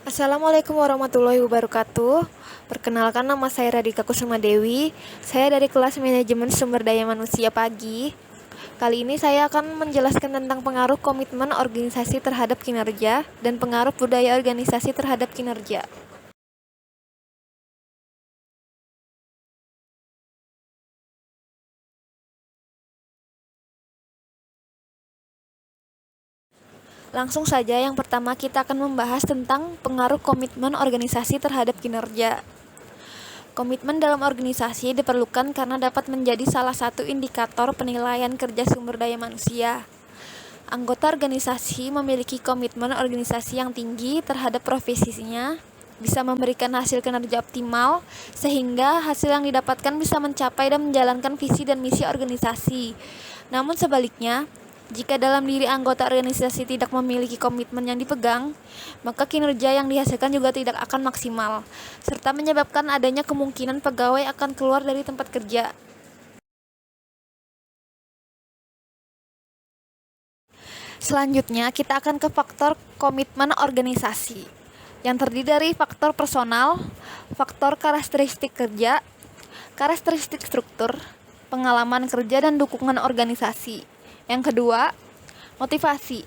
Assalamualaikum warahmatullahi wabarakatuh. Perkenalkan, nama saya Radhika Kusuma Dewi. Saya dari kelas Manajemen Sumber Daya Manusia Pagi. Kali ini saya akan menjelaskan tentang pengaruh komitmen organisasi terhadap kinerja dan pengaruh budaya organisasi terhadap kinerja. Langsung saja, yang pertama kita akan membahas tentang pengaruh komitmen organisasi terhadap kinerja. Komitmen dalam organisasi diperlukan karena dapat menjadi salah satu indikator penilaian kerja sumber daya manusia. Anggota organisasi memiliki komitmen organisasi yang tinggi terhadap profesinya, bisa memberikan hasil kinerja optimal, sehingga hasil yang didapatkan bisa mencapai dan menjalankan visi dan misi organisasi. Namun sebaliknya, jika dalam diri anggota organisasi tidak memiliki komitmen yang dipegang, maka kinerja yang dihasilkan juga tidak akan maksimal, serta menyebabkan adanya kemungkinan pegawai akan keluar dari tempat kerja. Selanjutnya, kita akan ke faktor komitmen organisasi, yang terdiri dari faktor personal, faktor karakteristik kerja, karakteristik struktur, pengalaman kerja, dan dukungan organisasi. Yang kedua, motivasi.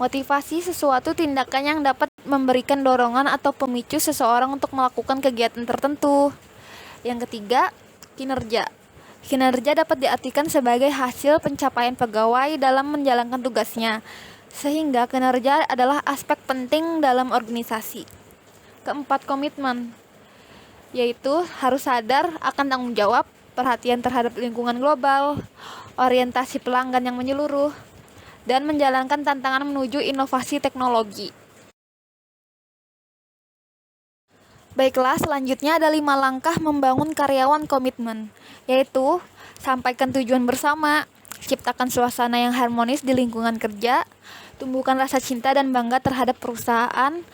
Motivasi sesuatu tindakan yang dapat memberikan dorongan atau pemicu seseorang untuk melakukan kegiatan tertentu. Yang ketiga, kinerja. Kinerja dapat diartikan sebagai hasil pencapaian pegawai dalam menjalankan tugasnya, sehingga kinerja adalah aspek penting dalam organisasi. Keempat, komitmen, yaitu harus sadar akan tanggung jawab, perhatian terhadap lingkungan global, orientasi pelanggan yang menyeluruh, dan menjalankan tantangan menuju inovasi teknologi. Baiklah, selanjutnya ada 5 langkah membangun karyawan komitmen, yaitu sampaikan tujuan bersama, ciptakan suasana yang harmonis di lingkungan kerja, tumbuhkan rasa cinta dan bangga terhadap perusahaan,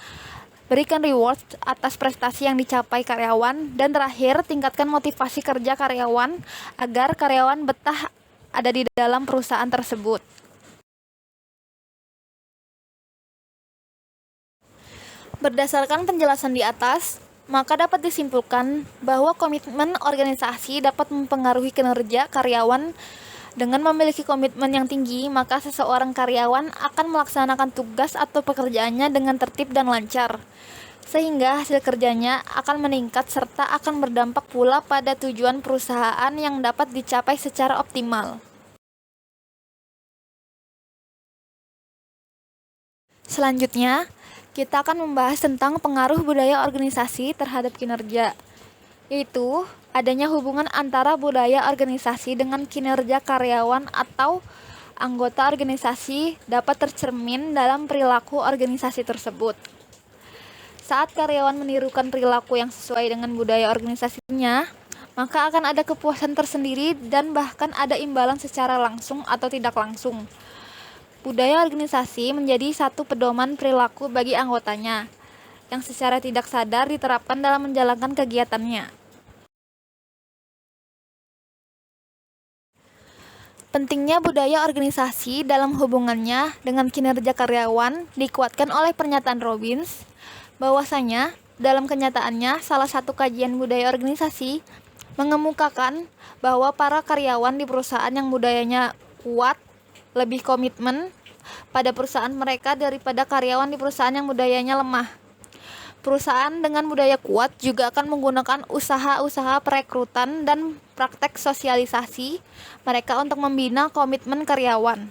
berikan reward atas prestasi yang dicapai karyawan, dan terakhir, tingkatkan motivasi kerja karyawan agar karyawan betah ada di dalam perusahaan tersebut. Berdasarkan penjelasan di atas, maka dapat disimpulkan bahwa komitmen organisasi dapat mempengaruhi kinerja karyawan. Dengan memiliki komitmen yang tinggi, maka seseorang karyawan akan melaksanakan tugas atau pekerjaannya dengan tertib dan lancar, sehingga hasil kerjanya akan meningkat serta akan berdampak pula pada tujuan perusahaan yang dapat dicapai secara optimal. Selanjutnya, kita akan membahas tentang pengaruh budaya organisasi terhadap kinerja, yaitu adanya hubungan antara budaya organisasi dengan kinerja karyawan atau anggota organisasi dapat tercermin dalam perilaku organisasi tersebut. Saat karyawan menirukan perilaku yang sesuai dengan budaya organisasinya, maka akan ada kepuasan tersendiri dan bahkan ada imbalan secara langsung atau tidak langsung. Budaya organisasi menjadi satu pedoman perilaku bagi anggotanya, yang secara tidak sadar diterapkan dalam menjalankan kegiatannya. Pentingnya budaya organisasi dalam hubungannya dengan kinerja karyawan dikuatkan oleh pernyataan Robbins, bahwasanya dalam kenyataannya salah satu kajian budaya organisasi mengemukakan bahwa para karyawan di perusahaan yang budayanya kuat lebih komitmen pada perusahaan mereka daripada karyawan di perusahaan yang budayanya lemah. Perusahaan dengan budaya kuat juga akan menggunakan usaha-usaha perekrutan dan praktek sosialisasi mereka untuk membina komitmen karyawan.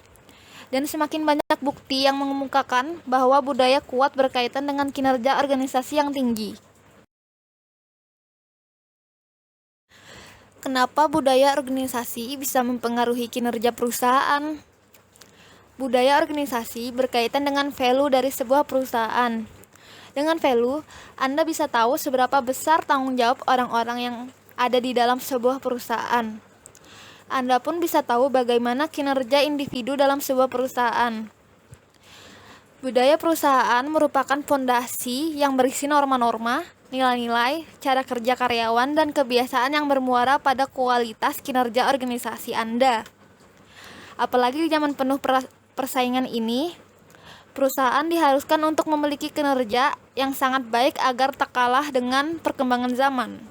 Dan semakin banyak bukti yang mengemukakan bahwa budaya kuat berkaitan dengan kinerja organisasi yang tinggi. Kenapa budaya organisasi bisa mempengaruhi kinerja perusahaan? Budaya organisasi berkaitan dengan value dari sebuah perusahaan. Dengan value, Anda bisa tahu seberapa besar tanggung jawab orang-orang yang ada di dalam sebuah perusahaan. Anda pun bisa tahu bagaimana kinerja individu dalam sebuah perusahaan. Budaya perusahaan merupakan fondasi yang berisi norma-norma, nilai-nilai, cara kerja karyawan, dan kebiasaan yang bermuara pada kualitas kinerja organisasi Anda. Apalagi di zaman penuh persaingan ini, Perusahaan diharuskan untuk memiliki kinerja yang sangat baik agar tak kalah dengan perkembangan zaman.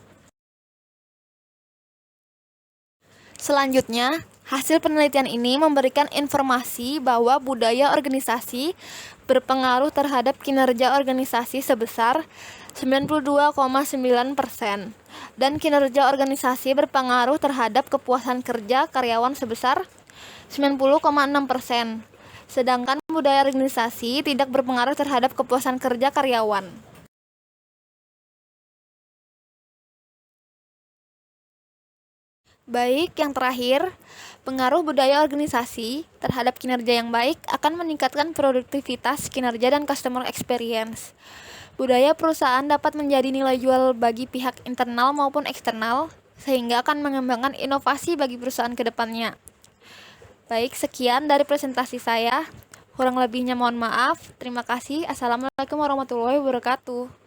Selanjutnya, hasil penelitian ini memberikan informasi bahwa budaya organisasi berpengaruh terhadap kinerja organisasi sebesar 92,9% dan kinerja organisasi berpengaruh terhadap kepuasan kerja karyawan sebesar 90,6%. Sedangkan budaya organisasi tidak berpengaruh terhadap kepuasan kerja karyawan. Baik, yang terakhir, pengaruh budaya organisasi terhadap kinerja yang baik akan meningkatkan produktivitas, kinerja, dan customer experience. Budaya perusahaan dapat menjadi nilai jual bagi pihak internal maupun eksternal, sehingga akan mengembangkan inovasi bagi perusahaan ke depannya. Baik, sekian dari presentasi saya. Kurang lebihnya mohon maaf. Terima kasih. Assalamualaikum warahmatullahi wabarakatuh.